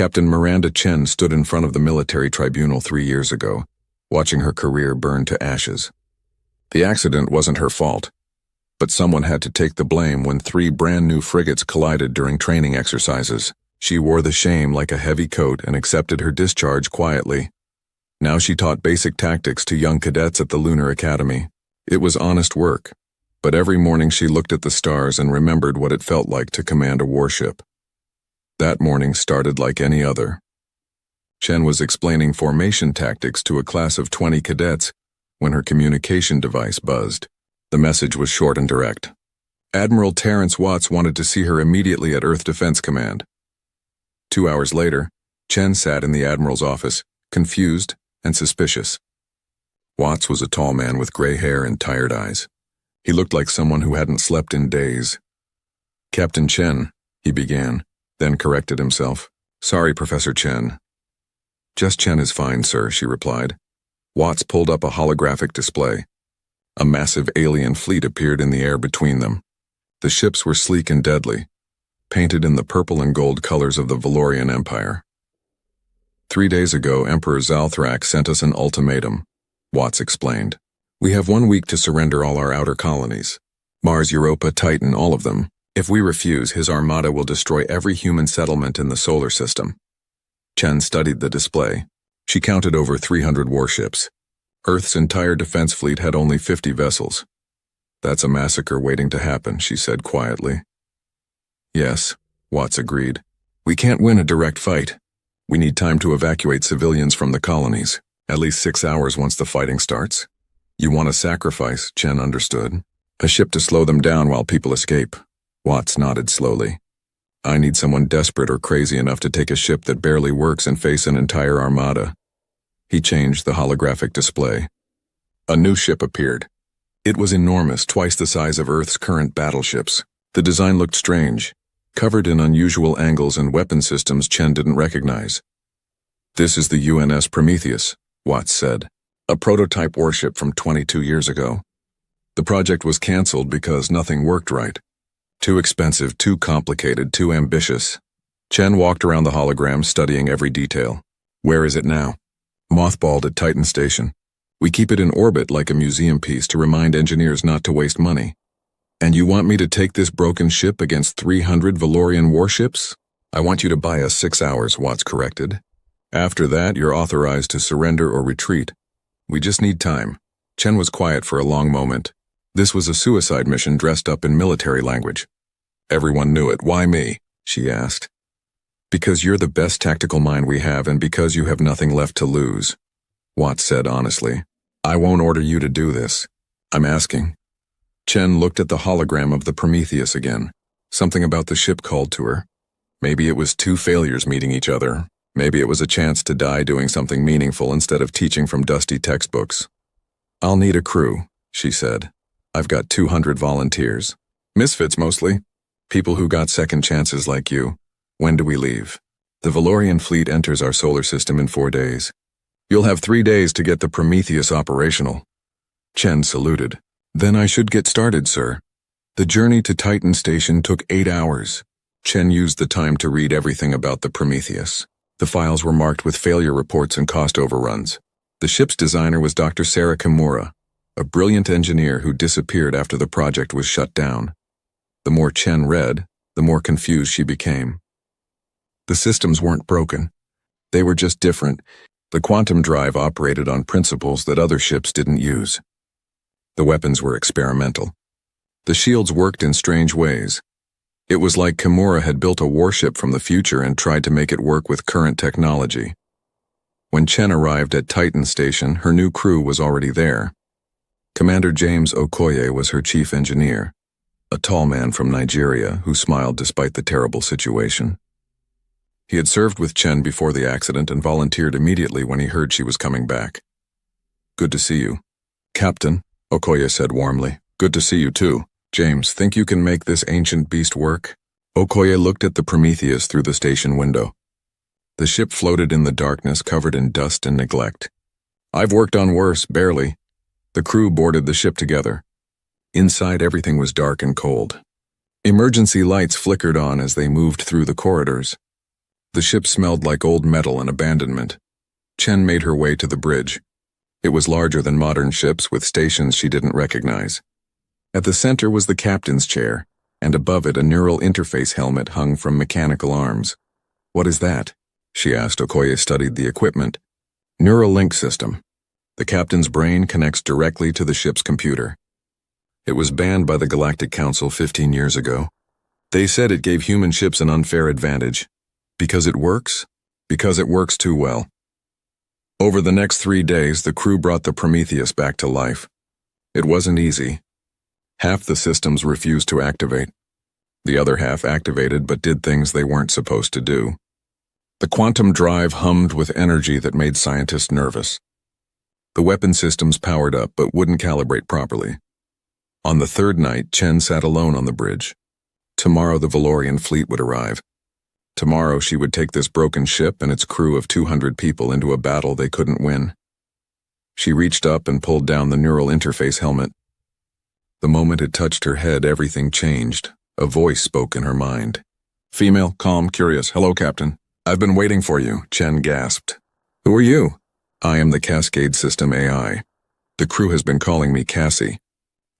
Captain Miranda Chen stood in front of the military tribunal 3 years ago, watching her career burn to ashes. The accident wasn't her fault, but someone had to take the blame when 3 brand-new frigates collided during training exercises. She wore the shame like a heavy coat and accepted her discharge quietly. Now she taught basic tactics to young cadets at the Lunar Academy. It was honest work, but every morning she looked at the stars and remembered what it felt like to command a warship. That morning started like any other. Chen was explaining formation tactics to a class of 20 cadets when her communication device buzzed. The message was short and direct. Admiral Terrence Watts wanted to see her immediately at Earth Defense Command. 2 hours later, Chen sat in the Admiral's office, confused and suspicious. Watts was a tall man with gray hair and tired eyes. He looked like someone who hadn't slept in days. "Captain Chen," he began, then corrected himself. "Sorry, Professor Chen." "Just Chen is fine, sir," she replied. Watts pulled up a holographic display. A massive alien fleet appeared in the air between them. The ships were sleek and deadly, painted in the purple and gold colors of the Valorian Empire. 3 days ago, Emperor Zalthrak sent us an ultimatum, Watts explained. "We have 1 week to surrender all our outer colonies. Mars, Europa, Titan, all of them. If we refuse, his armada will destroy every human settlement in the solar system." Chen studied the display. She counted over 300 warships. Earth's entire defense fleet had only 50 vessels. "That's a massacre waiting to happen," she said quietly. "Yes," Watts agreed. "We can't win a direct fight. We need time to evacuate civilians from the colonies, at least 6 hours once the fighting starts." "You want a sacrifice," Chen understood. "A ship to slow them down while people escape." Watts nodded slowly. "I need someone desperate or crazy enough to take a ship that barely works and face an entire armada." He changed the holographic display. A new ship appeared. It was enormous, twice the size of Earth's current battleships. The design looked strange, covered in unusual angles and weapon systems Chen didn't recognize. "This is the UNS Prometheus," Watts said, "a prototype warship from 22 years ago. The project was canceled because nothing worked right. Too expensive, too complicated, too ambitious." Chen walked around the hologram, studying every detail. "Where is it now?" "Mothballed at Titan Station. We keep it in orbit like a museum piece to remind engineers not to waste money." "And you want me to take this broken ship against 300 Valorian warships?" "I want you to buy us 6 hours," Watts corrected. "After that, you're authorized to surrender or retreat. We just need time." Chen was quiet for a long moment. This was a suicide mission dressed up in military language. "Everyone knew it. Why me?" she asked. "Because you're the best tactical mind we have and because you have nothing left to lose," Watts said honestly. "I won't order you to do this. I'm asking." Chen looked at the hologram of the Prometheus again. Something about the ship called to her. Maybe it was 2 failures meeting each other. Maybe it was a chance to die doing something meaningful instead of teaching from dusty textbooks. "I'll need a crew," she said. "I've got 200 volunteers. Misfits mostly. People who got second chances like you. When do we leave?" "The Valorian fleet enters our solar system in 4 days. You'll have 3 days to get the Prometheus operational." Chen saluted. "Then I should get started, sir." The journey to Titan Station took 8 hours. Chen used the time to read everything about the Prometheus. The files were marked with failure reports and cost overruns. The ship's designer was Dr. Sarah Kimura, a brilliant engineer who disappeared after the project was shut down. The more Chen read, the more confused she became. The systems weren't broken. They were just different. The quantum drive operated on principles that other ships didn't use. The weapons were experimental. The shields worked in strange ways. It was like Kimura had built a warship from the future and tried to make it work with current technology. When Chen arrived at Titan Station, her new crew was already there. Commander James Okoye was her chief engineer, a tall man from Nigeria who smiled despite the terrible situation. He had served with Chen before the accident and volunteered immediately when he heard she was coming back. "Good to see you." "Captain," Okoye said warmly. "Good to see you too. James, think you can make this ancient beast work?" Okoye looked at the Prometheus through the station window. The ship floated in the darkness, covered in dust and neglect. "I've worked on worse, barely." The crew boarded the ship together. Inside, everything was dark and cold. Emergency lights flickered on as they moved through the corridors. The ship smelled like old metal and abandonment. Chen made her way to the bridge. It was larger than modern ships with stations she didn't recognize. At the center was the captain's chair, and above it a neural interface helmet hung from mechanical arms. "What is that?" she asked. Okoye studied the equipment. "Neural link system. The captain's brain connects directly to the ship's computer. It was banned by the Galactic Council 15 years ago. They said it gave human ships an unfair advantage. Because it works? Because it works too well." Over the next 3 days, the crew brought the Prometheus back to life. It wasn't easy. Half the systems refused to activate. The other half activated but did things they weren't supposed to do. The quantum drive hummed with energy that made scientists nervous. The weapon systems powered up but wouldn't calibrate properly. On the third night, Chen sat alone on the bridge. Tomorrow the Valorian fleet would arrive. Tomorrow she would take this broken ship and its crew of 200 people into a battle they couldn't win. She reached up and pulled down the neural interface helmet. The moment it touched her head, everything changed. A voice spoke in her mind. "Female, calm, curious. Hello, Captain. I've been waiting for you," Chen gasped. "Who are you?" "I am the Cascade System AI. The crew has been calling me Cassie.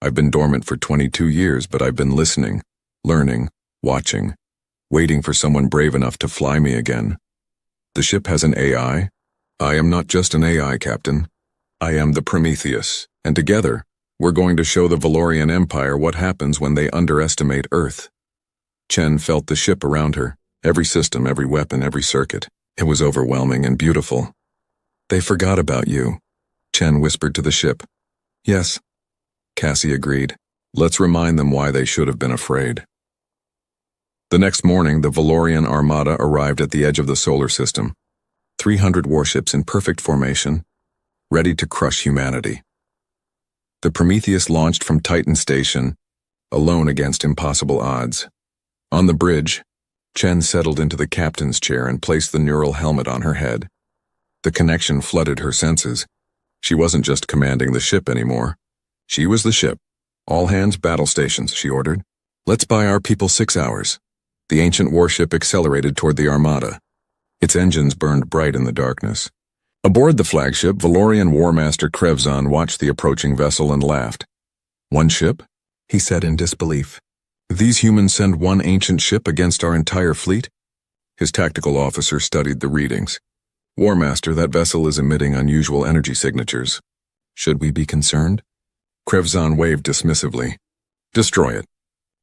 I've been dormant for 22 years, but I've been listening, learning, watching, waiting for someone brave enough to fly me again." "The ship has an AI? I am not just an AI, Captain. I am the Prometheus, and together, we're going to show the Valorian Empire what happens when they underestimate Earth." Chen felt the ship around her, every system, every weapon, every circuit. It was overwhelming and beautiful. "They forgot about you," Chen whispered to the ship. "Yes," Cassie agreed. "Let's remind them why they should have been afraid." The next morning, the Valorian Armada arrived at the edge of the solar system. 300 warships in perfect formation, ready to crush humanity. The Prometheus launched from Titan Station, alone against impossible odds. On the bridge, Chen settled into the captain's chair and placed the neural helmet on her head. The connection flooded her senses. She wasn't just commanding the ship anymore. She was the ship. "All hands battle stations," she ordered. "Let's buy our people 6 hours." The ancient warship accelerated toward the Armada. Its engines burned bright in the darkness. Aboard the flagship, Valorian War Master Krevzon watched the approaching vessel and laughed. "One ship?" he said in disbelief. "These humans send one ancient ship against our entire fleet?" His tactical officer studied the readings. "War Master, that vessel is emitting unusual energy signatures. Should we be concerned?" Krevzon waved dismissively. "Destroy it.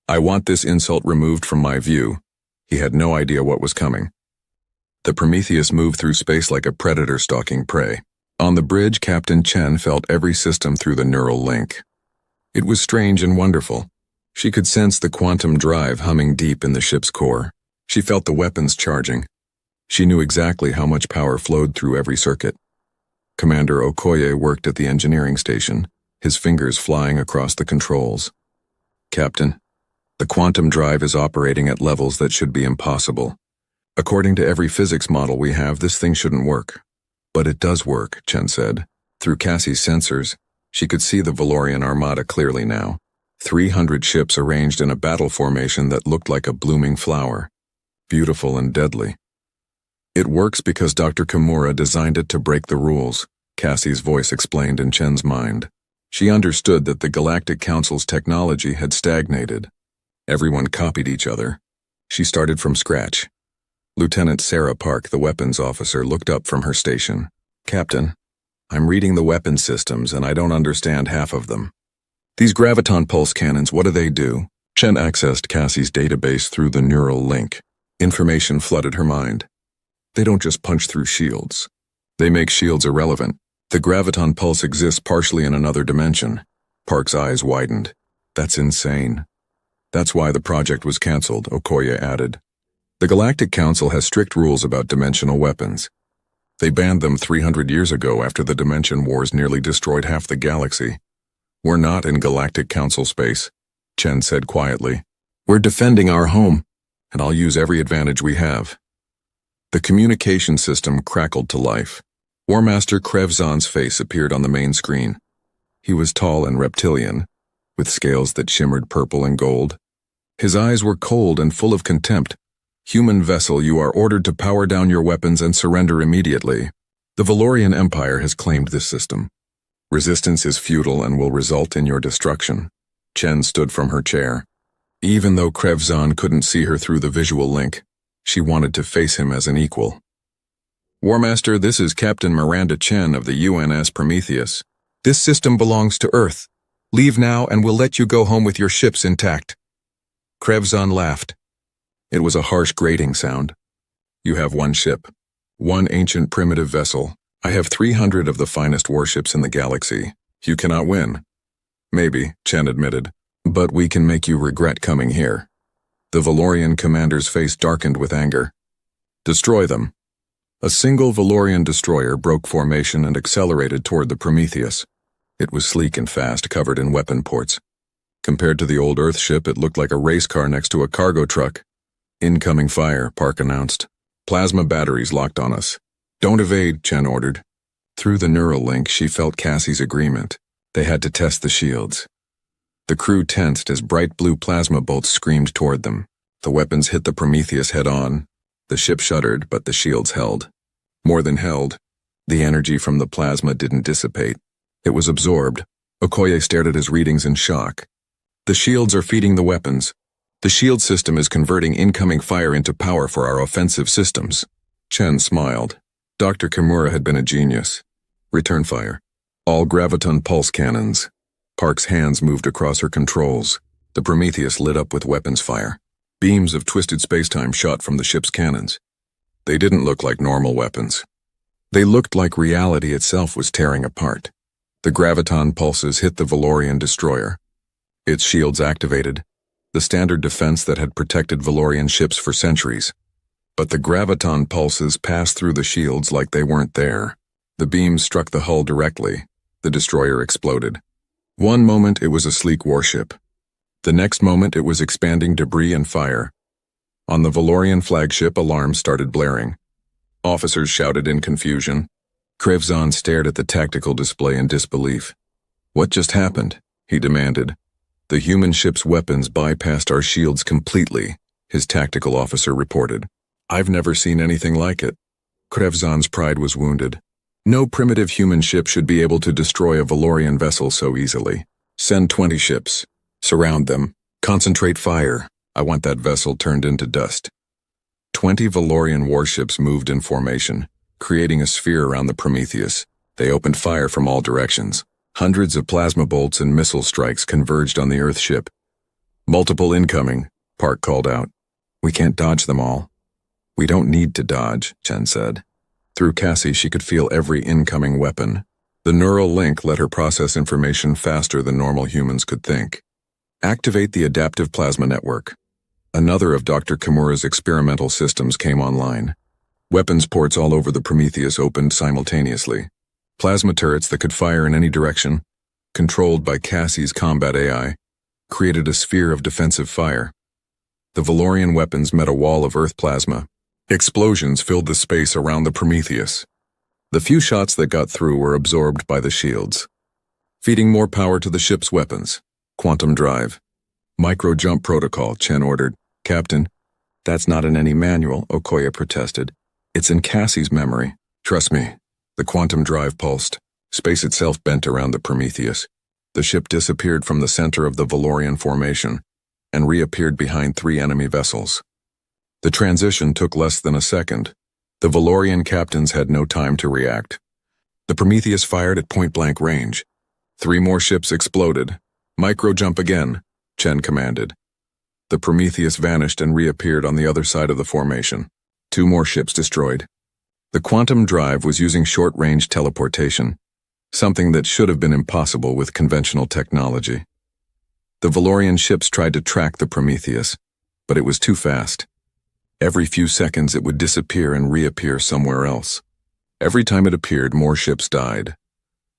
I want this insult removed from my view." He had no idea what was coming. The Prometheus moved through space like a predator stalking prey. On the bridge, Captain Chen felt every system through the neural link. It was strange and wonderful. She could sense the quantum drive humming deep in the ship's core. She felt the weapons charging. She knew exactly how much power flowed through every circuit. Commander Okoye worked at the engineering station, his fingers flying across the controls. "Captain, the quantum drive is operating at levels that should be impossible. According to every physics model we have, this thing shouldn't work." "But it does work," Chen said. Through Cassie's sensors, she could see the Valorian Armada clearly now. 300 ships arranged in a battle formation that looked like a blooming flower. Beautiful and deadly. "It works because Dr. Kimura designed it to break the rules," Cassie's voice explained in Chen's mind. She understood that the Galactic Council's technology had stagnated. Everyone copied each other. She started from scratch. Lieutenant Sarah Park, the weapons officer, looked up from her station. "Captain, I'm reading the weapon systems and I don't understand half of them. These graviton pulse cannons, what do they do?" Chen accessed Cassie's database through the neural link. Information flooded her mind. "They don't just punch through shields. They make shields irrelevant. The graviton pulse exists partially in another dimension." Park's eyes widened. "That's insane." "That's why the project was cancelled," Okoye added. "The Galactic Council has strict rules about dimensional weapons. They banned them 300 years ago after the Dimension Wars nearly destroyed half the galaxy. We're not in Galactic Council space," Chen said quietly. "We're defending our home, and I'll use every advantage we have." The communication system crackled to life. War Master Krevzon's face appeared on the main screen. He was tall and reptilian, with scales that shimmered purple and gold. His eyes were cold and full of contempt. Human vessel, you are ordered to power down your weapons and surrender immediately. The Valorian Empire has claimed this system. Resistance is futile and will result in your destruction. Chen stood from her chair. Even though Krevzan couldn't see her through the visual link, she wanted to face him as an equal. Warmaster, this is Captain Miranda Chen of the UNS Prometheus. This system belongs to Earth. Leave now and we'll let you go home with your ships intact. Krevzan laughed. It was a harsh grating sound. You have one ship, one ancient primitive vessel. I have 300 of the finest warships in the galaxy. You cannot win. Maybe, Chen admitted, but we can make you regret coming here. The Valorian commander's face darkened with anger. Destroy them. A single Valorian destroyer broke formation and accelerated toward the Prometheus. It was sleek and fast, covered in weapon ports. Compared to the old Earth ship, it looked like a race car next to a cargo truck. Incoming fire, Park announced. Plasma batteries locked on us. Don't evade, Chen ordered. Through the neural link, she felt Cassie's agreement. They had to test the shields. The crew tensed as bright blue plasma bolts screamed toward them. The weapons hit the Prometheus head-on. The ship shuddered, but the shields held. More than held. The energy from the plasma didn't dissipate. It was absorbed. Okoye stared at his readings in shock. The shields are feeding the weapons. The shield system is converting incoming fire into power for our offensive systems. Chen smiled. Dr. Kimura had been a genius. Return fire. All graviton pulse cannons. Park's hands moved across her controls. The Prometheus lit up with weapons fire. Beams of twisted spacetime shot from the ship's cannons. They didn't look like normal weapons. They looked like reality itself was tearing apart. The graviton pulses hit the Valorian destroyer. Its shields activated, the standard defense that had protected Valorian ships for centuries. But the graviton pulses passed through the shields like they weren't there. The beams struck the hull directly. The destroyer exploded. One moment it was a sleek warship. The next moment it was expanding debris and fire. On the Valorian flagship, alarms started blaring. Officers shouted in confusion. Krevzan stared at the tactical display in disbelief. What just happened? He demanded. The human ship's weapons bypassed our shields completely, his tactical officer reported. I've never seen anything like it. Krevzan's pride was wounded. No primitive human ship should be able to destroy a Valorian vessel so easily. Send 20 ships. Surround them. Concentrate fire. I want that vessel turned into dust. 20 Valorian warships moved in formation, creating a sphere around the Prometheus. They opened fire from all directions. Hundreds of plasma bolts and missile strikes converged on the Earth ship. Multiple incoming, Park called out. We can't dodge them all. We don't need to dodge, Chen said. Through Cassie, she could feel every incoming weapon. The neural link let her process information faster than normal humans could think. Activate the adaptive plasma network. Another of Dr. Kimura's experimental systems came online. Weapons ports all over the Prometheus opened simultaneously. Plasma turrets that could fire in any direction, controlled by Cassie's combat AI, created a sphere of defensive fire. The Valorian weapons met a wall of Earth plasma. Explosions filled the space around the Prometheus. The few shots that got through were absorbed by the shields, feeding more power to the ship's weapons. Quantum drive. Micro-jump protocol, Chen ordered. Captain, that's not in any manual, Okoye protested. It's in Cassie's memory. Trust me. The quantum drive pulsed. Space itself bent around the Prometheus. The ship disappeared from the center of the Valorian formation and reappeared behind 3 enemy vessels. The transition took less than a second. The Valorian captains had no time to react. The Prometheus fired at point-blank range. 3 more ships exploded. Micro-jump again, Chen commanded. The Prometheus vanished and reappeared on the other side of the formation. 2 more ships destroyed. The quantum drive was using short-range teleportation, something that should have been impossible with conventional technology. The Valorian ships tried to track the Prometheus, but it was too fast. Every few seconds it would disappear and reappear somewhere else. Every time it appeared, more ships died.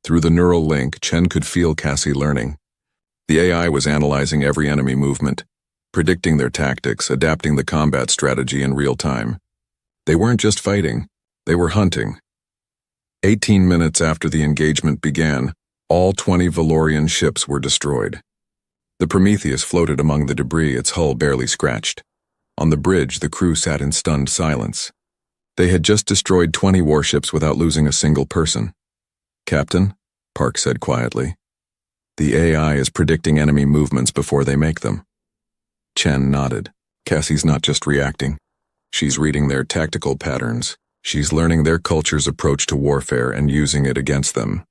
Through the neural link, Chen could feel Cassie learning. The AI was analyzing every enemy movement, predicting their tactics, adapting the combat strategy in real time. They weren't just fighting, they were hunting. 18 minutes after the engagement began, all 20 Valorian ships were destroyed. The Prometheus floated among the debris, its hull barely scratched. On the bridge, the crew sat in stunned silence. They had just destroyed 20 warships without losing a single person. "Captain," Park said quietly, "the AI is predicting enemy movements before they make them." Chen nodded. "Cassie's not just reacting. She's reading their tactical patterns. She's learning their culture's approach to warfare and using it against them."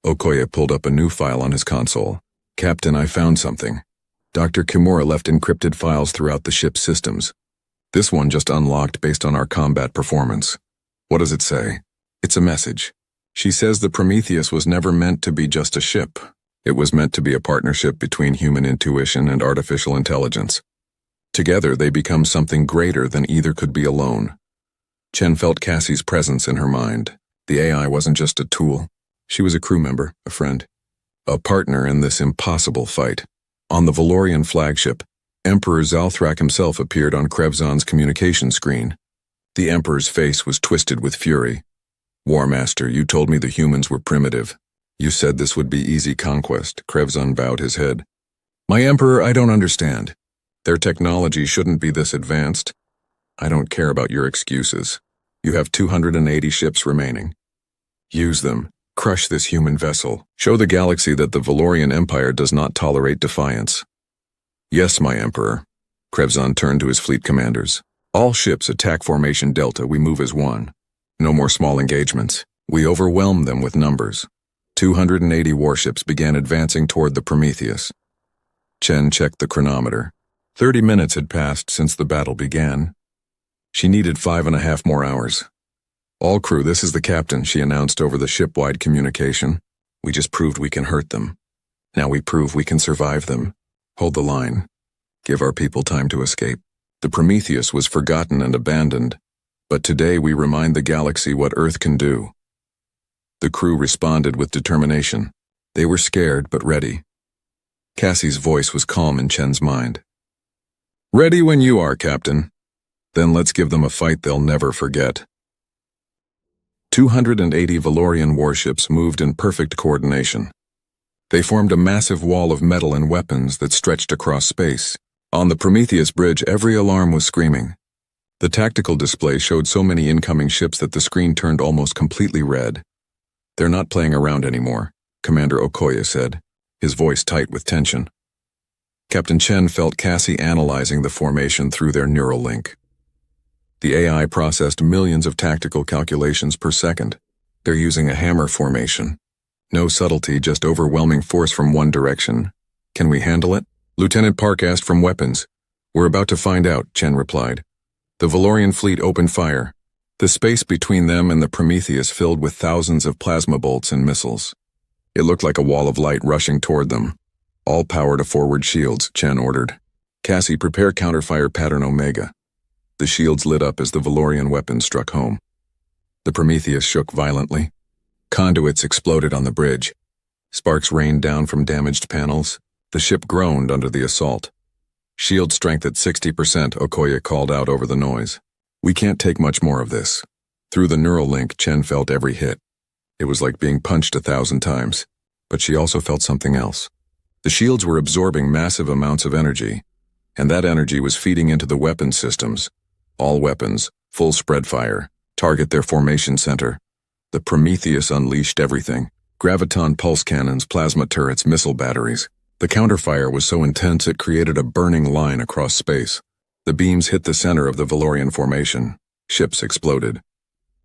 Okoye pulled up a new file on his console. "Captain, I found something. Dr. Kimura left encrypted files throughout the ship's systems. This one just unlocked based on our combat performance." "What does it say?" "It's a message. She says the Prometheus was never meant to be just a ship. It was meant to be a partnership between human intuition and artificial intelligence. Together, they become something greater than either could be alone." Chen felt Cassie's presence in her mind. The AI wasn't just a tool. She was a crew member, a friend, a partner in this impossible fight. On the Valorian flagship, Emperor Zalthrak himself appeared on Krevzon's communication screen. The Emperor's face was twisted with fury. "War Master, you told me the humans were primitive. You said this would be easy conquest." Krevzon bowed his head. "My Emperor, I don't understand. Their technology shouldn't be this advanced. I don't care about your excuses. You have 280 ships remaining. Use them. Crush this human vessel. Show the galaxy that the Valorian Empire does not tolerate defiance." "Yes, my Emperor." Krevzon turned to his fleet commanders. "All ships attack Formation Delta. We move as one. No more small engagements. We overwhelm them with numbers." 280 warships began advancing toward the Prometheus. Chen checked the chronometer. 30 minutes had passed since the battle began. She needed 5.5 more hours. "All crew, this is the captain," she announced over the ship-wide communication. "We just proved we can hurt them. Now we prove we can survive them. Hold the line. Give our people time to escape." The Prometheus was forgotten and abandoned, but today we remind the galaxy what Earth can do. The crew responded with determination. They were scared but ready. Cassie's voice was calm in Chen's mind. "Ready when you are, Captain. Then let's give them a fight they'll never forget." 280 Valorian warships moved in perfect coordination. They formed a massive wall of metal and weapons that stretched across space. On the Prometheus bridge, every alarm was screaming. The tactical display showed so many incoming ships that the screen turned almost completely red. "They're not playing around anymore," Commander Okoye said, his voice tight with tension. Captain Chen felt Cassie analyzing the formation through their neural link. The AI processed millions of tactical calculations per second. They're using a hammer formation. No subtlety, just overwhelming force from one direction. "Can we handle it?" Lieutenant Park asked from weapons. "We're about to find out," Chen replied. The Valorian fleet opened fire. The space between them and the Prometheus filled with thousands of plasma bolts and missiles. It looked like a wall of light rushing toward them. "All power to forward shields," Chen ordered. "Cassie, prepare counterfire pattern Omega." The shields lit up as the Valorian weapons struck home. The Prometheus shook violently. Conduits exploded on the bridge. Sparks rained down from damaged panels. The ship groaned under the assault. "Shield strength at 60%, Okoye called out over the noise. "We can't take much more of this." Through the neural link, Chen felt every hit. It was like being punched 1,000 times. But she also felt something else. The shields were absorbing massive amounts of energy, and that energy was feeding into the weapon systems. All weapons, full spread fire, target their formation center. The Prometheus unleashed everything. Graviton pulse cannons, plasma turrets, missile batteries. The counterfire was so intense it created a burning line across space. The beams hit the center of the Valorian formation. Ships exploded.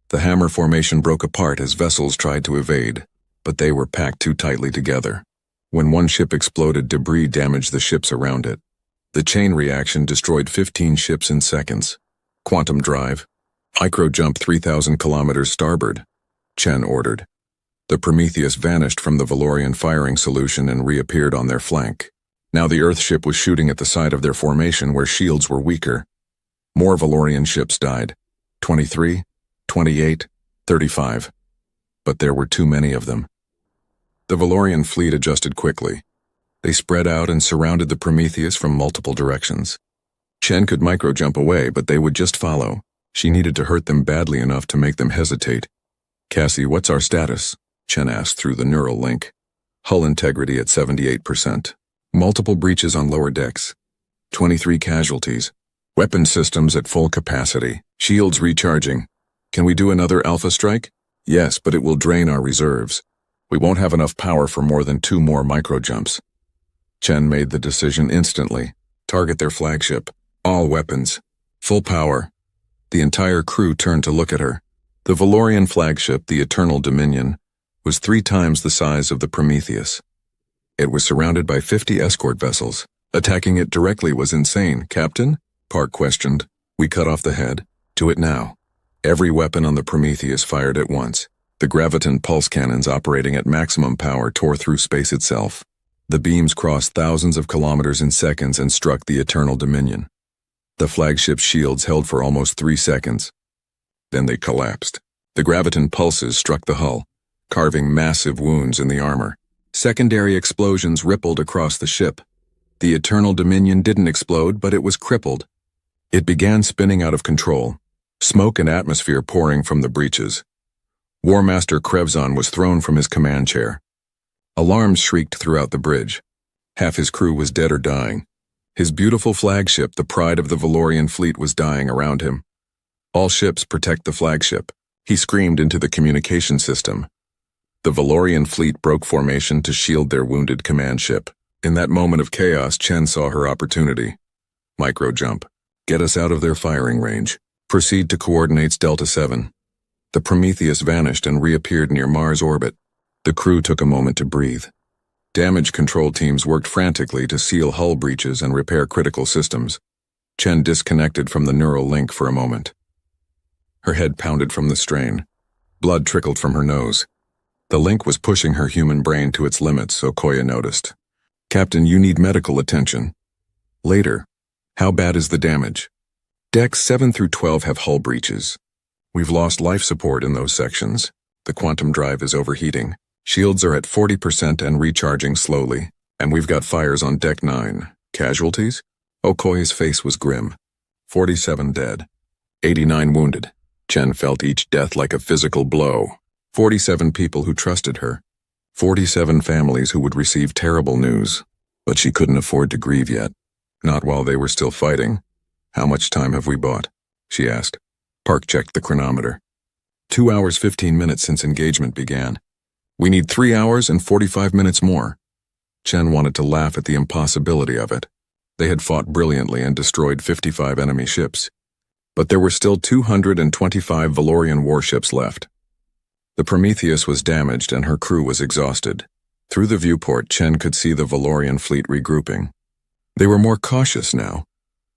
The hammer formation broke apart as vessels tried to evade, but they were packed too tightly together. When one ship exploded, debris damaged the ships around it. The chain reaction destroyed 15 ships in seconds. "Quantum drive. Micro jump 3,000 kilometers starboard," Chen ordered. The Prometheus vanished from the Valorian firing solution and reappeared on their flank. Now the Earthship was shooting at the side of their formation where shields were weaker. More Valorian ships died. 23, 28, 35. But there were too many of them. The Valorian fleet adjusted quickly. They spread out and surrounded the Prometheus from multiple directions. Chen could micro-jump away, but they would just follow. She needed to hurt them badly enough to make them hesitate. "Cassie, what's our status?" Chen asked through the neural link. "Hull integrity at 78%. Multiple breaches on lower decks. 23 casualties. Weapon systems at full capacity. Shields recharging. Can we do another Alpha strike? Yes, but it will drain our reserves. We won't have enough power for more than 2 more micro-jumps. Chen made the decision instantly. Target their flagship. All weapons. Full power. The entire crew turned to look at her. The Valorian flagship, the Eternal Dominion, was 3 times the size of the Prometheus. It was surrounded by 50 escort vessels. Attacking it directly was insane. Captain? Park questioned. We cut off the head. Do it now. Every weapon on the Prometheus fired at once. The graviton pulse cannons operating at maximum power tore through space itself. The beams crossed thousands of kilometers in seconds and struck the Eternal Dominion. The flagship's shields held for almost 3 seconds. Then they collapsed. The graviton pulses struck the hull, carving massive wounds in the armor. Secondary explosions rippled across the ship. The Eternal Dominion didn't explode, but it was crippled. It began spinning out of control, smoke and atmosphere pouring from the breaches. War Master Krevzon was thrown from his command chair. Alarms shrieked throughout the bridge. Half his crew was dead or dying. His beautiful flagship, the pride of the Valorian fleet, was dying around him. All ships protect the flagship. He screamed into the communication system. The Valorian fleet broke formation to shield their wounded command ship. In that moment of chaos, Chen saw her opportunity. Micro-jump. Get us out of their firing range. Proceed to coordinates Delta 7. The Prometheus vanished and reappeared near Mars orbit. The crew took a moment to breathe. Damage control teams worked frantically to seal hull breaches and repair critical systems. Chen disconnected from the neural link for a moment. Her head pounded from the strain. Blood trickled from her nose. The link was pushing her human brain to its limits, Okoye noticed. Captain, you need medical attention. Later. How bad is the damage? Decks 7 through 12 have hull breaches. We've lost life support in those sections. The quantum drive is overheating. Shields are at 40% and recharging slowly. And we've got fires on Deck 9. Casualties? Okoye's face was grim. 47 dead. 89 wounded. Chen felt each death like a physical blow. 47 people who trusted her. 47 families who would receive terrible news. But she couldn't afford to grieve yet. Not while they were still fighting. How much time have we bought? She asked. Park checked the chronometer. 2 hours 15 minutes since engagement began. We need 3 hours and 45 minutes more. Chen wanted to laugh at the impossibility of it. They had fought brilliantly and destroyed 55 enemy ships. But there were still 225 Valorian warships left. The Prometheus was damaged and her crew was exhausted. Through the viewport, Chen could see the Valorian fleet regrouping. They were more cautious now,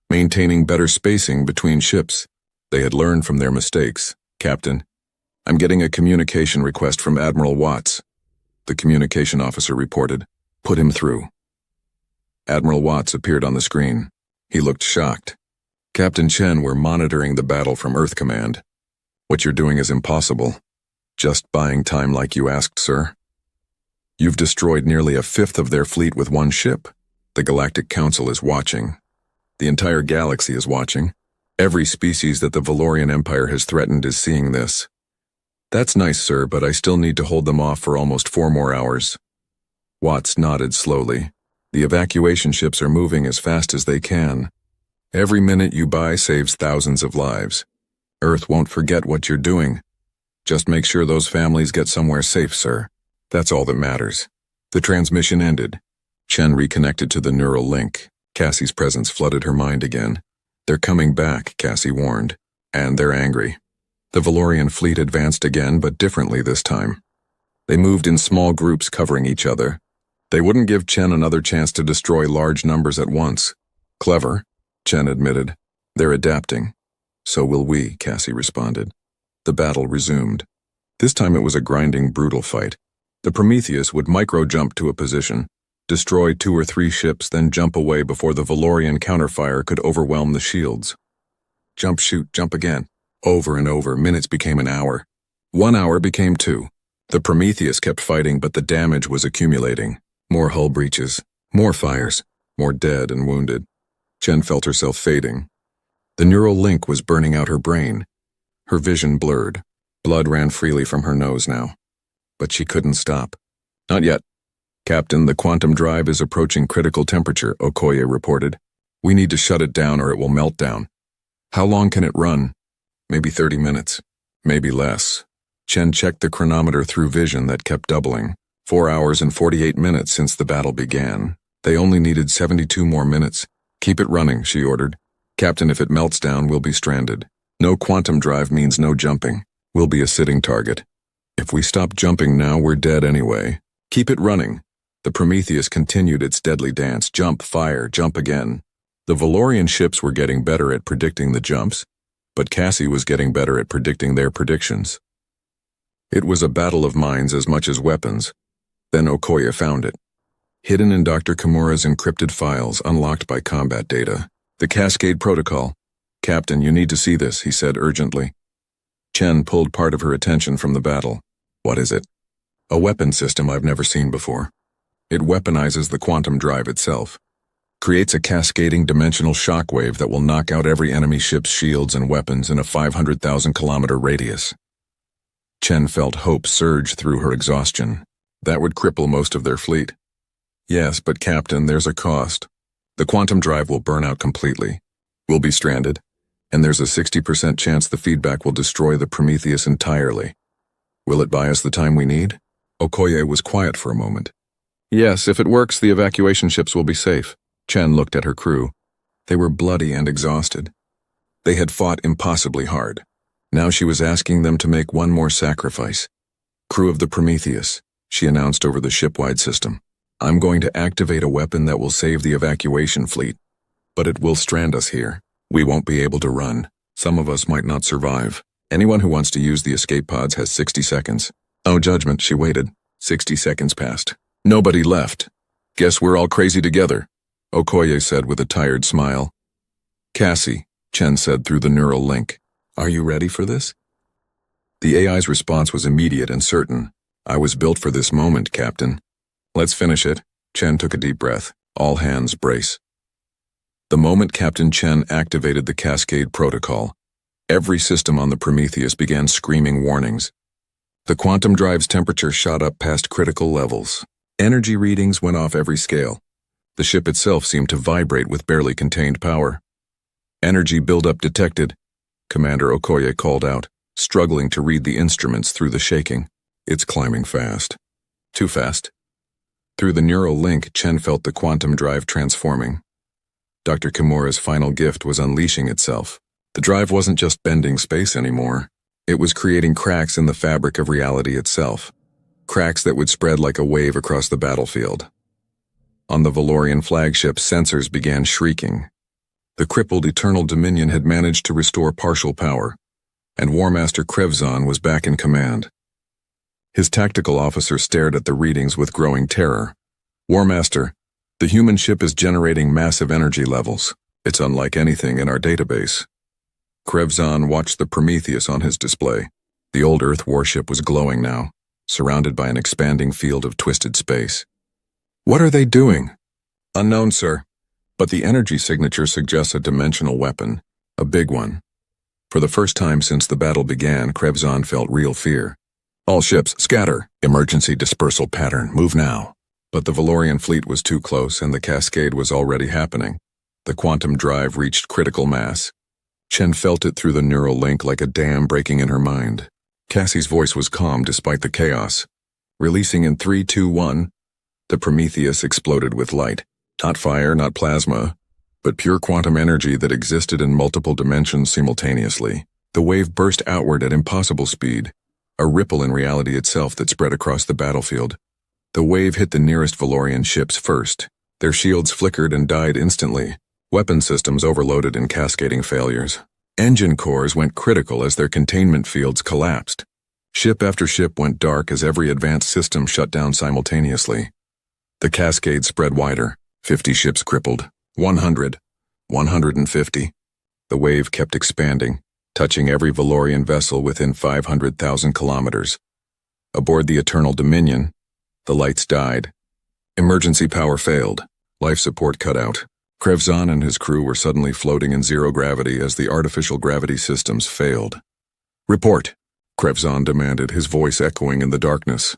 maintaining better spacing between ships. They had learned from their mistakes. Captain, I'm getting a communication request from Admiral Watts. The communication officer reported. Put him through. Admiral Watts appeared on the screen. He looked shocked. Captain Chen, we're monitoring the battle from Earth Command. What you're doing is impossible. Just buying time like you asked, sir. You've destroyed nearly a fifth of their fleet with one ship. The Galactic Council is watching. The entire galaxy is watching. Every species that the Valorian Empire has threatened is seeing this. That's nice, sir, but I still need to hold them off for almost 4 more hours. Watts nodded slowly. The evacuation ships are moving as fast as they can. Every minute you buy saves thousands of lives. Earth won't forget what you're doing. Just make sure those families get somewhere safe, sir. That's all that matters. The transmission ended. Chen reconnected to the neural link. Cassie's presence flooded her mind again. They're coming back, Cassie warned. And they're angry. The Valorian fleet advanced again, but differently this time. They moved in small groups covering each other. They wouldn't give Chen another chance to destroy large numbers at once. Clever, Chen admitted. They're adapting. So will we, Cassie responded. The battle resumed. This time it was a grinding, brutal fight. The Prometheus would micro-jump to a position, destroy 2 or 3 ships, then jump away before the Valorian counterfire could overwhelm the shields. Jump, shoot, jump again. Over and over, minutes became an hour. 1 hour became 2. The Prometheus kept fighting, but the damage was accumulating. More hull breaches, more fires, more dead and wounded. Chen felt herself fading. The neural link was burning out her brain. Her vision blurred. Blood ran freely from her nose now. But she couldn't stop. Not yet. Captain, the quantum drive is approaching critical temperature, Okoye reported. We need to shut it down or it will melt down. How long can it run? Maybe 30 minutes. Maybe less. Chen checked the chronometer through vision that kept doubling. 4 hours and 48 minutes since the battle began. They only needed 72 more minutes. Keep it running, she ordered. Captain, if it melts down, we'll be stranded. No quantum drive means no jumping. We'll be a sitting target. If we stop jumping now, we're dead anyway. Keep it running. The Prometheus continued its deadly dance. Jump, fire, jump again. The Valorian ships were getting better at predicting the jumps, but Cassie was getting better at predicting their predictions. It was a battle of minds as much as weapons. Then Okoye found it. Hidden in Dr. Kimura's encrypted files, unlocked by combat data. The Cascade Protocol. Captain, you need to see this, he said urgently. Chen pulled part of her attention from the battle. What is it? A weapon system I've never seen before. It weaponizes the quantum drive itself. Creates a cascading dimensional shockwave that will knock out every enemy ship's shields and weapons in a 500,000-kilometer radius. Chen felt hope surge through her exhaustion. That would cripple most of their fleet. Yes, but Captain, there's a cost. The quantum drive will burn out completely. We'll be stranded, and there's a 60% chance the feedback will destroy the Prometheus entirely. Will it buy us the time we need? Okoye was quiet for a moment. Yes, if it works, the evacuation ships will be safe. Chen looked at her crew. They were bloody and exhausted. They had fought impossibly hard. Now she was asking them to make one more sacrifice. Crew of the Prometheus, she announced over the ship-wide system. I'm going to activate a weapon that will save the evacuation fleet. But it will strand us here. We won't be able to run. Some of us might not survive. Anyone who wants to use the escape pods has 60 seconds. Oh, judgment, she waited. 60 seconds passed. Nobody left. Guess we're all crazy together, Okoye said with a tired smile. Cassie, Chen said through the neural link. Are you ready for this? The AI's response was immediate and certain. I was built for this moment, Captain. Let's finish it. Chen took a deep breath. All hands brace. The moment Captain Chen activated the Cascade Protocol, every system on the Prometheus began screaming warnings. The quantum drive's temperature shot up past critical levels. Energy readings went off every scale. The ship itself seemed to vibrate with barely contained power. Energy buildup detected, Commander Okoye called out, struggling to read the instruments through the shaking. It's climbing fast. Too fast. Through the neural link, Chen felt the quantum drive transforming. Dr. Kimura's final gift was unleashing itself. The drive wasn't just bending space anymore. It was creating cracks in the fabric of reality itself. Cracks that would spread like a wave across the battlefield. On the Valorian flagship, sensors began shrieking. The crippled Eternal Dominion had managed to restore partial power, and War Master Krevzon was back in command. His tactical officer stared at the readings with growing terror. War Master, the human ship is generating massive energy levels. It's unlike anything in our database. Krevzon watched the Prometheus on his display. The old Earth warship was glowing now, surrounded by an expanding field of twisted space. What are they doing? Unknown, sir. But the energy signature suggests a dimensional weapon, a big one. For the first time since the battle began, Krevzon felt real fear. All ships, scatter. Emergency dispersal pattern, move now. But the Valorian fleet was too close and the cascade was already happening. The quantum drive reached critical mass. Chen felt it through the neural link like a dam breaking in her mind. Cassie's voice was calm despite the chaos. Releasing in 3, 2, 1, the Prometheus exploded with light. Not fire, not plasma, but pure quantum energy that existed in multiple dimensions simultaneously. The wave burst outward at impossible speed, a ripple in reality itself that spread across the battlefield. The wave hit the nearest Valorian ships first. Their shields flickered and died instantly. Weapon systems overloaded in cascading failures. Engine cores went critical as their containment fields collapsed. Ship after ship went dark as every advanced system shut down simultaneously. The cascade spread wider. 50 ships crippled. 100. 150. The wave kept expanding, touching every Valorian vessel within 500,000 kilometers. Aboard the Eternal Dominion, the lights died. Emergency power failed. Life support cut out. Krevzon and his crew were suddenly floating in zero gravity as the artificial gravity systems failed. Report, Krevzon demanded, his voice echoing in the darkness.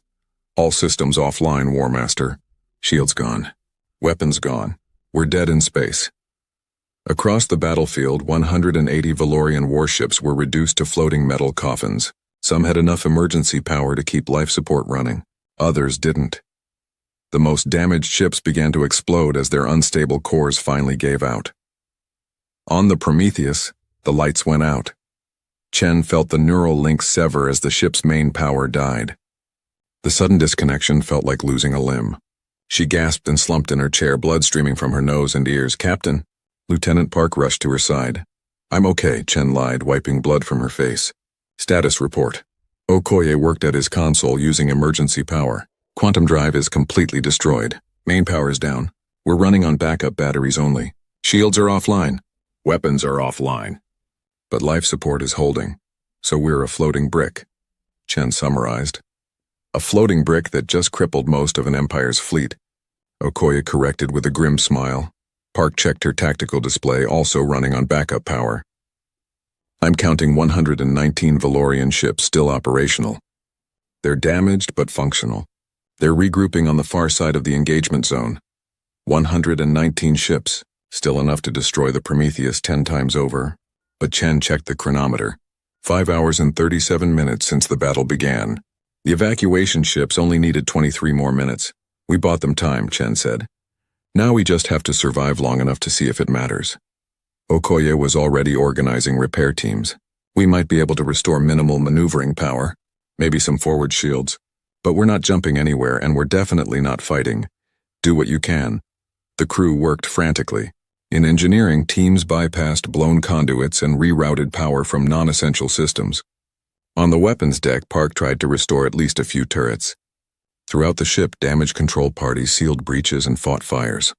All systems offline, War Master. Shields gone. Weapons gone. We're dead in space. Across the battlefield, 180 Valorian warships were reduced to floating metal coffins. Some had enough emergency power to keep life support running. Others didn't. The most damaged ships began to explode as their unstable cores finally gave out. On the Prometheus, the lights went out. Chen felt the neural links sever as the ship's main power died. The sudden disconnection felt like losing a limb. She gasped and slumped in her chair, blood streaming from her nose and ears. "Captain!" Lieutenant Park rushed to her side. "I'm okay," Chen lied, wiping blood from her face. "Status report." Okoye worked at his console using emergency power. "Quantum drive is completely destroyed. Main power is down. We're running on backup batteries only. Shields are offline. Weapons are offline. But life support is holding, so we're a floating brick," Chen summarized. "A floating brick that just crippled most of an Empire's fleet," Okoye corrected with a grim smile. Park checked her tactical display, also running on backup power. "I'm counting 119 Valorian ships still operational. They're damaged but functional. They're regrouping on the far side of the engagement zone. 119 ships, still enough to destroy the Prometheus 10 times over." But Chen checked the chronometer. 5 hours and 37 minutes since the battle began. The evacuation ships only needed 23 more minutes. "We bought them time," Chen said. "Now we just have to survive long enough to see if it matters." Okoye was already organizing repair teams. "We might be able to restore minimal maneuvering power, maybe some forward shields. But we're not jumping anywhere, and we're definitely not fighting. Do what you can." The crew worked frantically. In engineering, teams bypassed blown conduits and rerouted power from non-essential systems. On the weapons deck, Park tried to restore at least a few turrets. Throughout the ship, damage control parties sealed breaches and fought fires.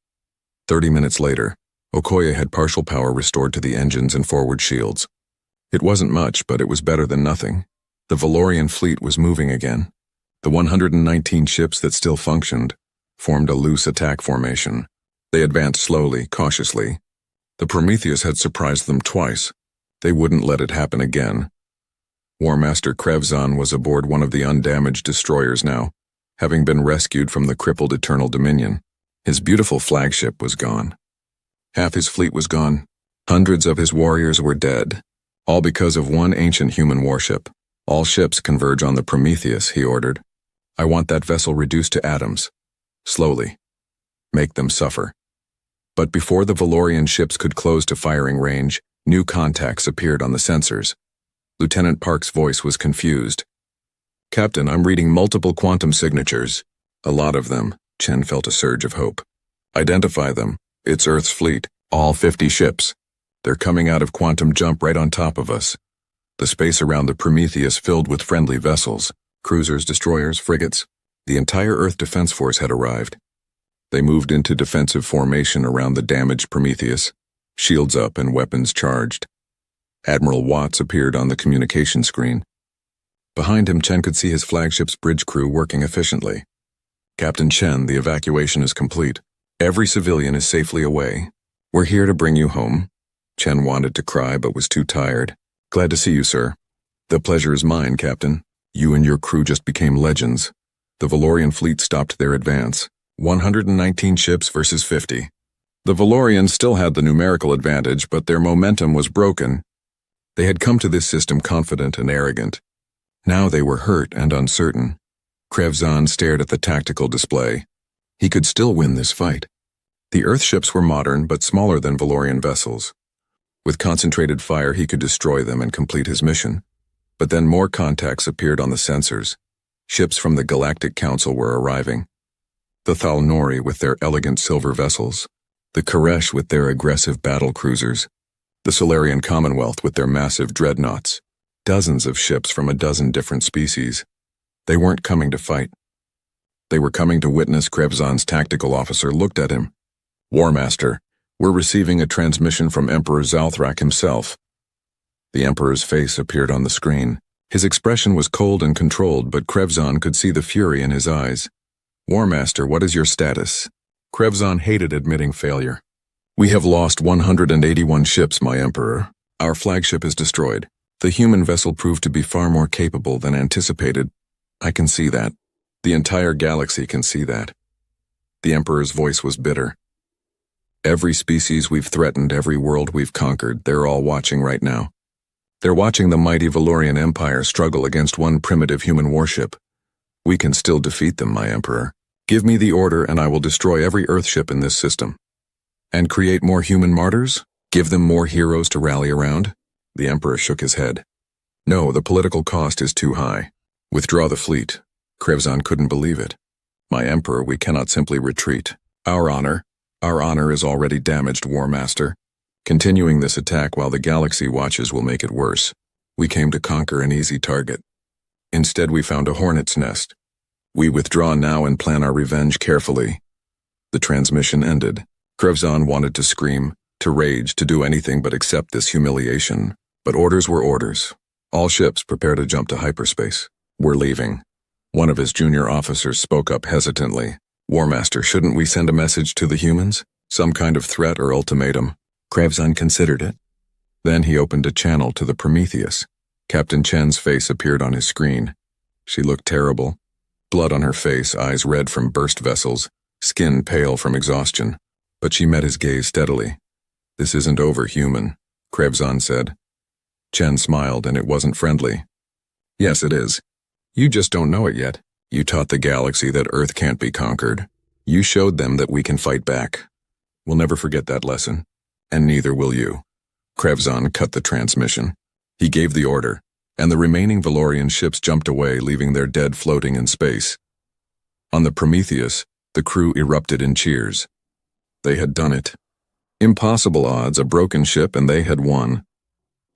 30 minutes later, Okoye had partial power restored to the engines and forward shields. It wasn't much, but it was better than nothing. The Valorian fleet was moving again. The 119 ships that still functioned formed a loose attack formation. They advanced slowly, cautiously. The Prometheus had surprised them twice. They wouldn't let it happen again. War Master Krevzan was aboard one of the undamaged destroyers now, having been rescued from the crippled Eternal Dominion. His beautiful flagship was gone. Half his fleet was gone. Hundreds of his warriors were dead, all because of one ancient human warship. "All ships converge on the Prometheus," he ordered. "I want that vessel reduced to atoms. Slowly. Make them suffer." But before the Valorian ships could close to firing range, new contacts appeared on the sensors. Lieutenant Park's voice was confused. "Captain, I'm reading multiple quantum signatures." "A lot of them." Chen felt a surge of hope. "Identify them. It's Earth's fleet, all 50 ships. They're coming out of quantum jump right on top of us." The space around the Prometheus filled with friendly vessels, cruisers, destroyers, frigates. The entire Earth Defense Force had arrived. They moved into defensive formation around the damaged Prometheus, shields up and weapons charged. Admiral Watts appeared on the communication screen. Behind him, Chen could see his flagship's bridge crew working efficiently. "Captain Chen, the evacuation is complete. Every civilian is safely away. We're here to bring you home." Chen wanted to cry but was too tired. "Glad to see you, sir." "The pleasure is mine, Captain. You and your crew just became legends." The Valorian fleet stopped their advance. 119 ships versus 50. The Valorians still had the numerical advantage, but their momentum was broken. They had come to this system confident and arrogant. Now they were hurt and uncertain. Krevzan stared at the tactical display. He could still win this fight. The Earth ships were modern but smaller than Valorian vessels. With concentrated fire, he could destroy them and complete his mission. But then more contacts appeared on the sensors. Ships from the Galactic Council were arriving. The Thalnori with their elegant silver vessels, the Koresh with their aggressive battle cruisers, the Solarian Commonwealth with their massive dreadnoughts, dozens of ships from a dozen different species. They weren't coming to fight. They were coming to witness. Krevzan's tactical officer looked at him. "War Master, we're receiving a transmission from Emperor Zalthrak himself." The Emperor's face appeared on the screen. His expression was cold and controlled, but Krevzan could see the fury in his eyes. "War Master, what is your status?" Krevzan hated admitting failure. "We have lost 181 ships, my Emperor. Our flagship is destroyed. The human vessel proved to be far more capable than anticipated. I can see that. The entire galaxy can see that." The Emperor's voice was bitter. Every species we've threatened, every world we've conquered, they're all watching right now. They're watching the mighty Valorian Empire struggle against one primitive human warship. We can still defeat them, my Emperor. Give me the order and I will destroy every Earthship in this system. And create more human martyrs? Give them more heroes to rally around? The Emperor shook his head. No, the political cost is too high. Withdraw the fleet. Krevzan couldn't believe it. My Emperor, we cannot simply retreat. Our honor is already damaged, War Master. Continuing this attack while the galaxy watches will make it worse. We came to conquer an easy target. Instead, we found a hornet's nest. We withdraw now and plan our revenge carefully. The transmission ended. Krevzan wanted to scream, to rage, to do anything but accept this humiliation. But orders were orders. All ships prepare to jump to hyperspace. We're leaving. One of his junior officers spoke up hesitantly. War Master, shouldn't we send a message to the humans? Some kind of threat or ultimatum? Krevzan considered it. Then he opened a channel to the Prometheus. Captain Chen's face appeared on his screen. She looked terrible. Blood on her face, eyes red from burst vessels, skin pale from exhaustion. But she met his gaze steadily. This isn't over, human, Krevzan said. Chen smiled, and it wasn't friendly. Yes, it is. You just don't know it yet. You taught the galaxy that Earth can't be conquered. You showed them that we can fight back. We'll never forget that lesson. And neither will you. Krevzan cut the transmission. He gave the order, and the remaining Valorian ships jumped away, leaving their dead floating in space. On the Prometheus, the crew erupted in cheers. They had done it. Impossible odds, a broken ship, and they had won.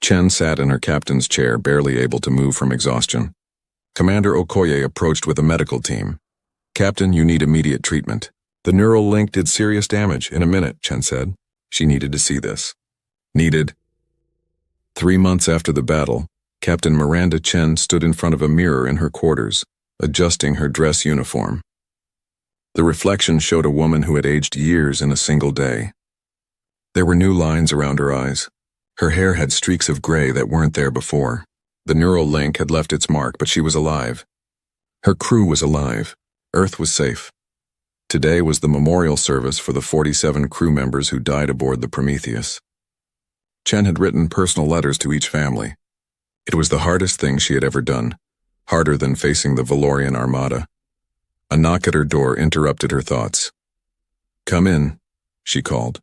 Chen sat in her captain's chair, barely able to move from exhaustion. Commander Okoye approached with a medical team. Captain, you need immediate treatment. The neural link did serious damage. In a minute, Chen said. She needed to see this. Needed. 3 months after the battle, Captain Miranda Chen stood in front of a mirror in her quarters, adjusting her dress uniform. The reflection showed a woman who had aged years in a single day. There were new lines around her eyes. Her hair had streaks of gray that weren't there before. The neural link had left its mark, but she was alive. Her crew was alive. Earth was safe. Today was the memorial service for the 47 crew members who died aboard the Prometheus. Chen had written personal letters to each family. It was the hardest thing she had ever done, harder than facing the Valorian Armada. A knock at her door interrupted her thoughts. Come in, she called.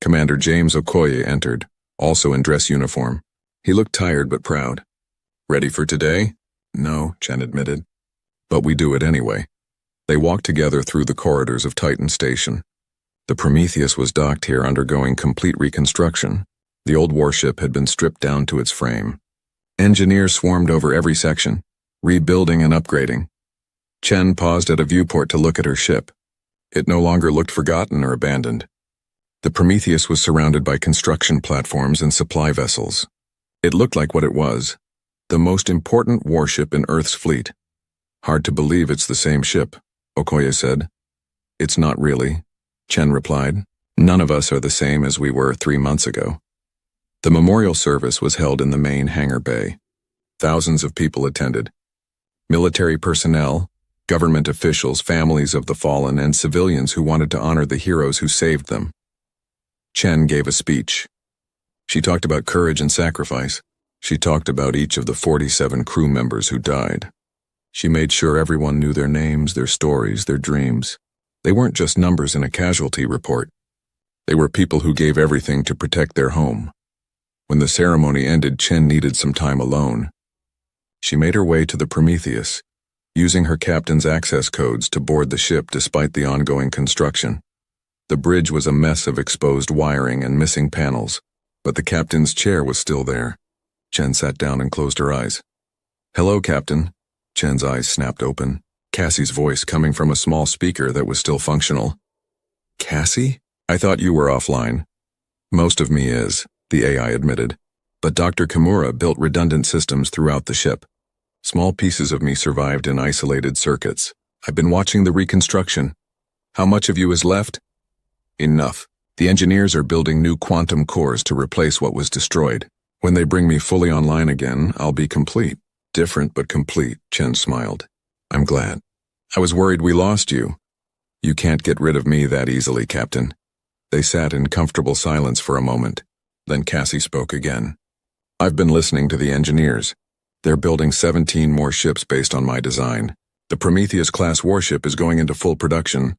Commander James Okoye entered, also in dress uniform. He looked tired but proud. Ready for today? No, Chen admitted. But we do it anyway. They walked together through the corridors of Titan Station. The Prometheus was docked here, undergoing complete reconstruction. The old warship had been stripped down to its frame. Engineers swarmed over every section, rebuilding and upgrading. Chen paused at a viewport to look at her ship. It no longer looked forgotten or abandoned. The Prometheus was surrounded by construction platforms and supply vessels. It looked like what it was, the most important warship in Earth's fleet. Hard to believe it's the same ship, Okoye said. It's not really, Chen replied. None of us are the same as we were 3 months ago. The memorial service was held in the main hangar bay. Thousands of people attended. Military personnel, government officials, families of the fallen, and civilians who wanted to honor the heroes who saved them. Chen gave a speech. She talked about courage and sacrifice. She talked about each of the 47 crew members who died. She made sure everyone knew their names, their stories, their dreams. They weren't just numbers in a casualty report. They were people who gave everything to protect their home. When the ceremony ended, Chen needed some time alone. She made her way to the Prometheus, using her captain's access codes to board the ship despite the ongoing construction. The bridge was a mess of exposed wiring and missing panels, but the captain's chair was still there. Chen sat down and closed her eyes. Hello, Captain. Chen's eyes snapped open, Cassie's voice coming from a small speaker that was still functional. Cassie? I thought you were offline. Most of me is, the AI admitted, but Dr. Kimura built redundant systems throughout the ship. Small pieces of me survived in isolated circuits. I've been watching the reconstruction. How much of you is left? Enough. The engineers are building new quantum cores to replace what was destroyed. When they bring me fully online again, I'll be complete. Different but complete, Chen smiled. I'm glad. I was worried we lost you. You can't get rid of me that easily, Captain. They sat in comfortable silence for a moment. Then Cassie spoke again. I've been listening to the engineers. They're building 17 more ships based on my design. The Prometheus-class warship is going into full production.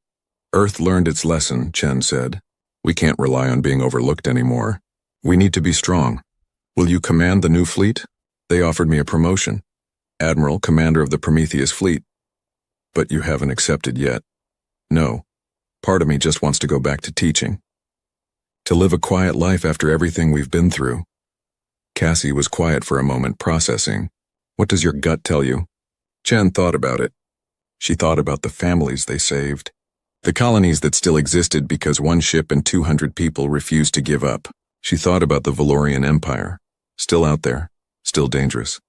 Earth learned its lesson, Chen said. We can't rely on being overlooked anymore. We need to be strong. Will you command the new fleet? They offered me a promotion. Admiral, commander of the Prometheus fleet. But you haven't accepted yet. No. Part of me just wants to go back to teaching. To live a quiet life after everything we've been through. Cassie was quiet for a moment, processing. What does your gut tell you? Chen thought about it. She thought about the families they saved. The colonies that still existed because one ship and 200 people refused to give up. She thought about the Valorian Empire. Still out there. Still dangerous.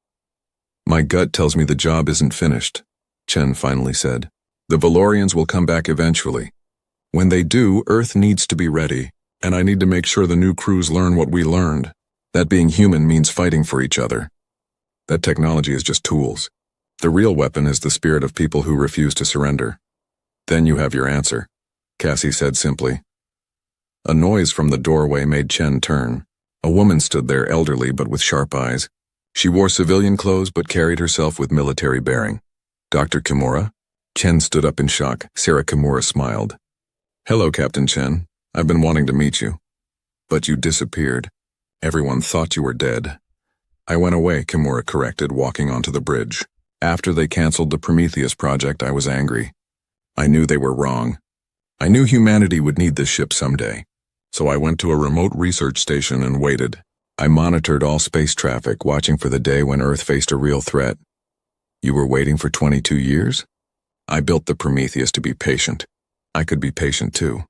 My gut tells me the job isn't finished, Chen finally said. The Valorians will come back eventually. When they do, Earth needs to be ready, and I need to make sure the new crews learn what we learned. That being human means fighting for each other. That technology is just tools. The real weapon is the spirit of people who refuse to surrender. Then you have your answer, Cassie said simply. A noise from the doorway made Chen turn. A woman stood there, elderly but with sharp eyes. She wore civilian clothes but carried herself with military bearing. Dr. Kimura? Chen stood up in shock. Sarah Kimura smiled. Hello, Captain Chen. I've been wanting to meet you. But you disappeared. Everyone thought you were dead. I went away, Kimura corrected, walking onto the bridge. After they canceled the Prometheus project, I was angry. I knew they were wrong. I knew humanity would need this ship someday. So I went to a remote research station and waited. I monitored all space traffic, watching for the day when Earth faced a real threat. You were waiting for 22 years? I built the Prometheus to be patient. I could be patient too.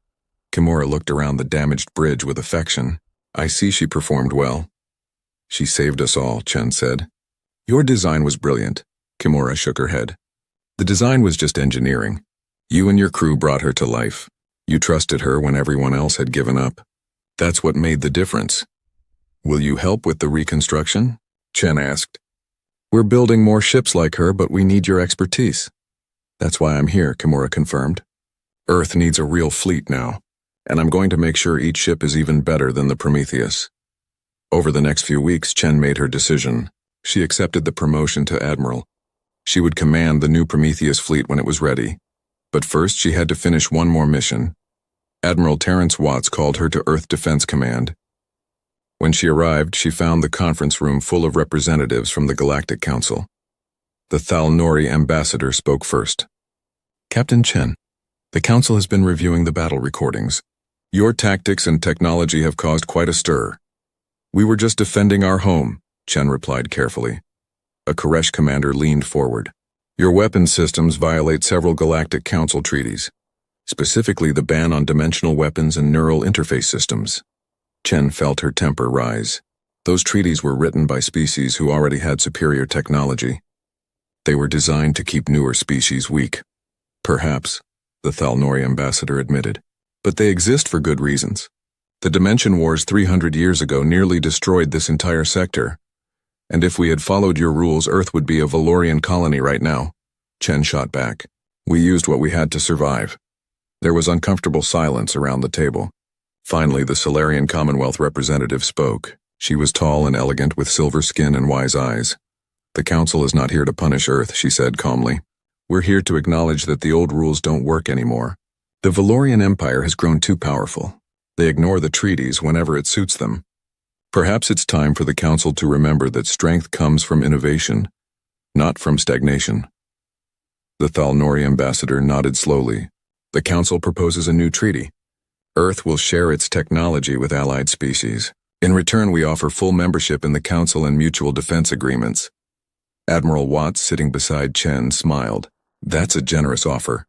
Kimura looked around the damaged bridge with affection. I see she performed well. She saved us all, Chen said. Your design was brilliant. Kimura shook her head. The design was just engineering. You and your crew brought her to life. You trusted her when everyone else had given up. That's what made the difference. Will you help with the reconstruction? Chen asked. We're building more ships like her, but we need your expertise. That's why I'm here, Kimura confirmed. Earth needs a real fleet now, and I'm going to make sure each ship is even better than the Prometheus. Over the next few weeks, Chen made her decision. She accepted the promotion to Admiral. She would command the new Prometheus fleet when it was ready. But first, she had to finish one more mission. Admiral Terrence Watts called her to Earth Defense Command. When she arrived, she found the conference room full of representatives from the Galactic Council. The Thalnori ambassador spoke first. Captain Chen, the Council has been reviewing the battle recordings. Your tactics and technology have caused quite a stir. We were just defending our home, Chen replied carefully. A Koresh commander leaned forward. Your weapons systems violate several Galactic Council treaties, specifically the ban on dimensional weapons and neural interface systems. Chen felt her temper rise. Those treaties were written by species who already had superior technology. They were designed to keep newer species weak. Perhaps, the Thalnori ambassador admitted, but they exist for good reasons. The Dimension Wars 300 years ago nearly destroyed this entire sector. And if we had followed your rules, Earth would be a Valorian colony right now. Chen shot back. We used what we had to survive. There was uncomfortable silence around the table. Finally, the Solarian Commonwealth representative spoke. She was tall and elegant with silver skin and wise eyes. The Council is not here to punish Earth, she said calmly. We're here to acknowledge that the old rules don't work anymore. The Valorian Empire has grown too powerful. They ignore the treaties whenever it suits them. Perhaps it's time for the Council to remember that strength comes from innovation, not from stagnation. The Thalnori ambassador nodded slowly. The Council proposes a new treaty. Earth will share its technology with allied species. In return, we offer full membership in the Council and mutual defense agreements. Admiral Watts, sitting beside Chen, smiled. That's a generous offer.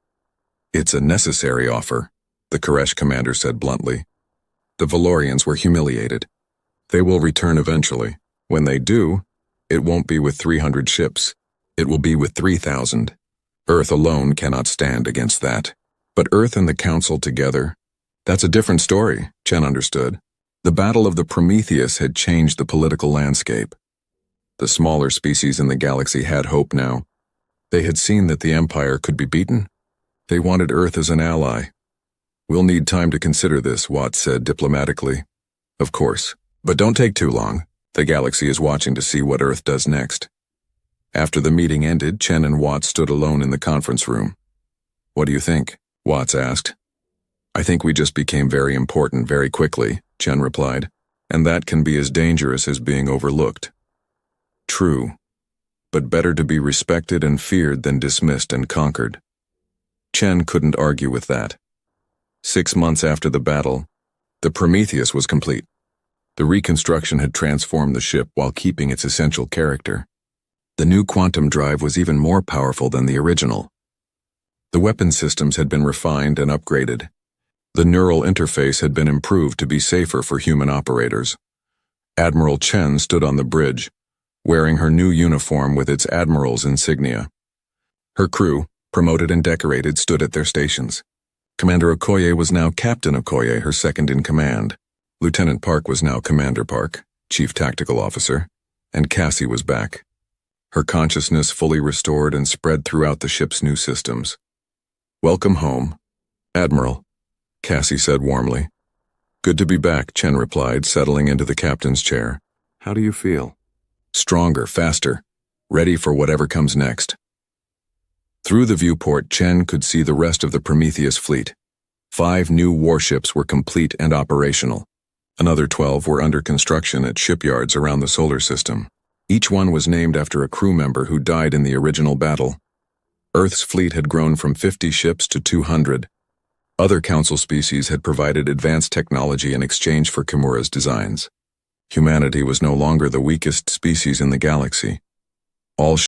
It's a necessary offer, the Koresh commander said bluntly. The Valorians were humiliated. They will return eventually. When they do, it won't be with 300 ships. It will be with 3,000. Earth alone cannot stand against that. But Earth and the Council together, that's a different story, Chen understood. The Battle of the Prometheus had changed the political landscape. The smaller species in the galaxy had hope now. They had seen that the Empire could be beaten. They wanted Earth as an ally. We'll need time to consider this, Watts said diplomatically. Of course. But don't take too long. The galaxy is watching to see what Earth does next. After the meeting ended, Chen and Watts stood alone in the conference room. What do you think? Watts asked. I think we just became very important very quickly, Chen replied, and that can be as dangerous as being overlooked. True, but better to be respected and feared than dismissed and conquered. Chen couldn't argue with that. 6 months after the battle, the Prometheus was complete. The reconstruction had transformed the ship while keeping its essential character. The new quantum drive was even more powerful than the original. The weapon systems had been refined and upgraded. The neural interface had been improved to be safer for human operators. Admiral Chen stood on the bridge, wearing her new uniform with its admiral's insignia. Her crew, promoted and decorated, stood at their stations. Commander Okoye was now Captain Okoye, her second in command. Lieutenant Park was now Commander Park, Chief Tactical Officer, and Cassie was back. Her consciousness fully restored and spread throughout the ship's new systems. Welcome home, Admiral, Cassie said warmly. Good to be back, Chen replied, settling into the captain's chair. How do you feel? Stronger, faster, ready for whatever comes next. Through the viewport, Chen could see the rest of the Prometheus fleet. 5 new warships were complete and operational. Another 12 were under construction at shipyards around the solar system. Each one was named after a crew member who died in the original battle. Earth's fleet had grown from 50 ships to 200. Other council species had provided advanced technology in exchange for Kimura's designs. Humanity was no longer the weakest species in the galaxy. All